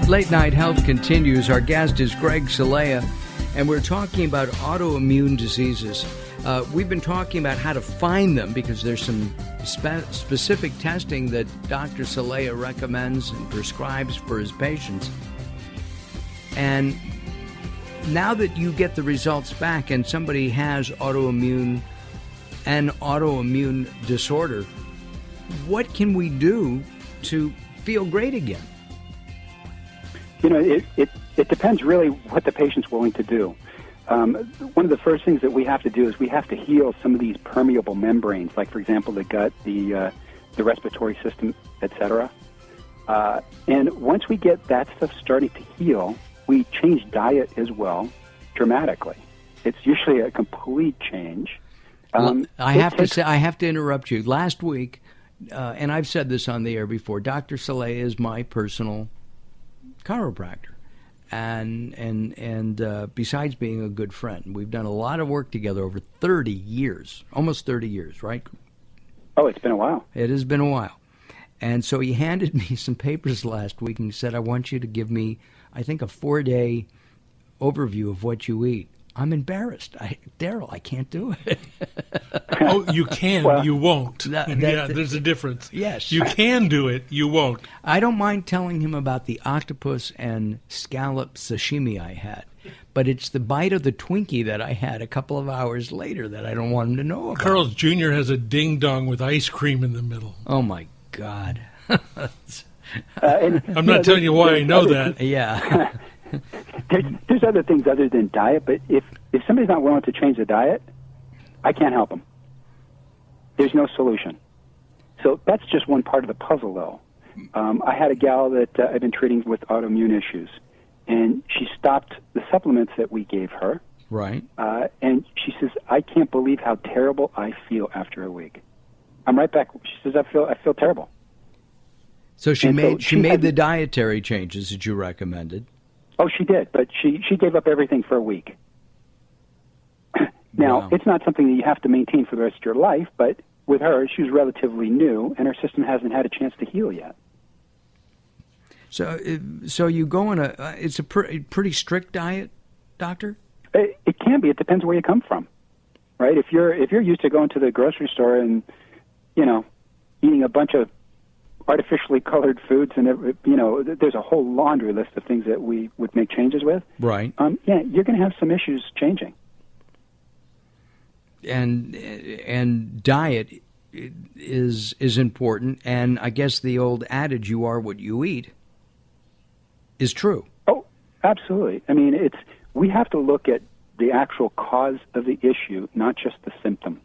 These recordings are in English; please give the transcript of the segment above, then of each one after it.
Late Night Health continues. Our guest is Greg Celaya, and we're talking about autoimmune diseases. We've been talking about how to find them because there's some specific testing that Dr. Celaya recommends and prescribes for his patients. And now that you get the results back and somebody has autoimmune disorder, what can we do to feel great again? You know, it depends really what the patient's willing to do. One of the first things that we have to do is we have to heal some of these permeable membranes, like, for example, the gut, the respiratory system, etc. And once we get that stuff starting to heal, we change diet as well dramatically. It's usually a complete change. I have to interrupt you. Last week, and I've said this on the air before, Dr. Celaya is my personal chiropractor, and besides being a good friend, we've done a lot of work together over 30 years, almost 30 years, right? Oh, it's been a while. It has been a while. And so he handed me some papers last week and said, I want you to give me, I think, a 4-day overview of what you eat. I'm embarrassed. Daryl, I can't do it. Oh, you can, well, you won't. Yeah, there's a difference. Yes. You can do it, you won't. I don't mind telling him about the octopus and scallop sashimi I had, but it's the bite of the Twinkie that I had a couple of hours later that I don't want him to know about. Carl's Jr. has a ding-dong with ice cream in the middle. Oh, my God. I'm not telling you why I know that. Yeah. There's other things other than diet, but if somebody's not willing to change the diet, I can't help them. There's no solution. So that's just one part of the puzzle, though. I had a gal that I've been treating with autoimmune issues, and she stopped the supplements that we gave her. Right. And she says, I can't believe how terrible I feel after a week. I'm right back. She says, I feel terrible. So she made the dietary changes that you recommended. Oh, she did, but she gave up everything for a week. Now, Wow. It's not something that you have to maintain for the rest of your life, but with her, she was relatively new, and her system hasn't had a chance to heal yet. So you go on it's a pretty strict diet, doctor? It can be. It depends where you come from, right? If you're used to going to the grocery store and, eating a bunch of artificially colored foods, and there's a whole laundry list of things that we would make changes with. Right. You're going to have some issues changing. And diet is important, and I guess the old adage "you are what you eat" is true. Oh, absolutely. I mean, we have to look at the actual cause of the issue, not just the symptom.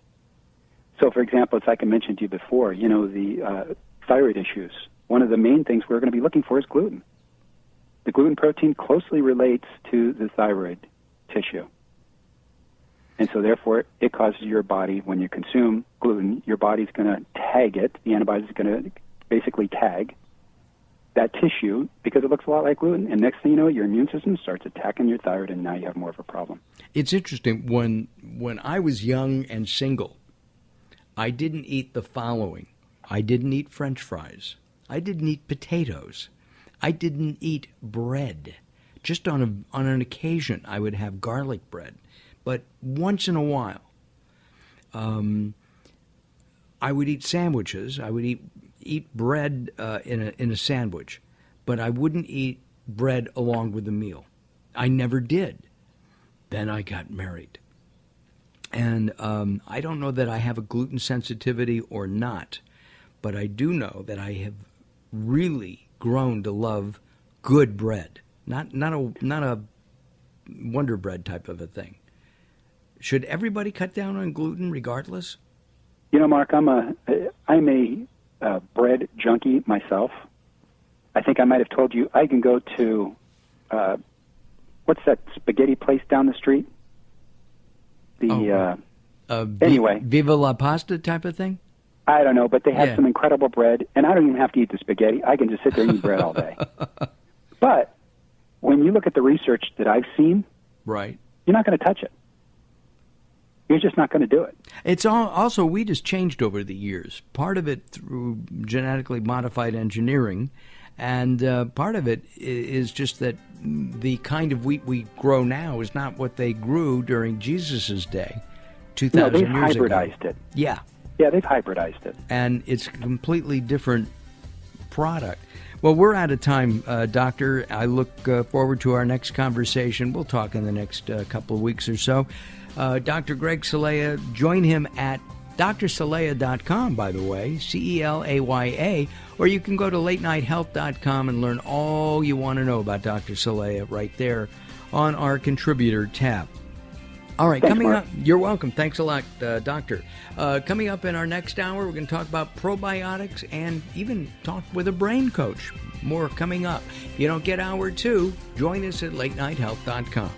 So, for example, it's like I mentioned to you before. The thyroid issues. One of the main things we're going to be looking for is gluten. The gluten protein closely relates to the thyroid tissue. And so therefore, it causes your body, when you consume gluten, your body's going to tag it. The antibodies are going to basically tag that tissue because it looks a lot like gluten. And next thing you know, your immune system starts attacking your thyroid, and now you have more of a problem. It's interesting. When I was young and single, I didn't eat the following. I didn't eat French fries. I didn't eat potatoes. I didn't eat bread. Just on an occasion, I would have garlic bread. But once in a while, I would eat sandwiches. I would eat bread in a sandwich, but I wouldn't eat bread along with the meal. I never did. Then I got married. And I don't know that I have a gluten sensitivity or not, but I do know that I have really grown to love good bread, not a Wonder Bread type of a thing. Should everybody cut down on gluten regardless? Mark, I'm a bread junkie myself. I think I might have told you I can go to what's that spaghetti place down the street? Anyway, Viva la Pasta type of thing? I don't know, but they have some incredible bread, and I don't even have to eat the spaghetti. I can just sit there and eat bread all day. But when you look at the research that I've seen, right, you're not going to touch it. You're just not going to do it. It's also wheat has changed over the years. Part of it through genetically modified engineering, And part of it is just that the kind of wheat we grow now is not what they grew during Jesus' day, 2,000 they've years ago. hybridized it. Yeah. Yeah, they've hybridized it. And it's a completely different product. Well, we're out of time, Doctor. I look forward to our next conversation. We'll talk in the next couple of weeks or so. Dr. Greg Celaya, join him at drcelaya.com, by the way, Celaya, or you can go to latenighthealth.com and learn all you want to know about Dr. Celaya right there on our contributor tab. All right, Thanks, coming Mark. up, you're welcome. Thanks a lot, Doctor. Coming up in our next hour, we're going to talk about probiotics and even talk with a brain coach. More coming up. If you don't get hour 2, join us at latenighthealth.com.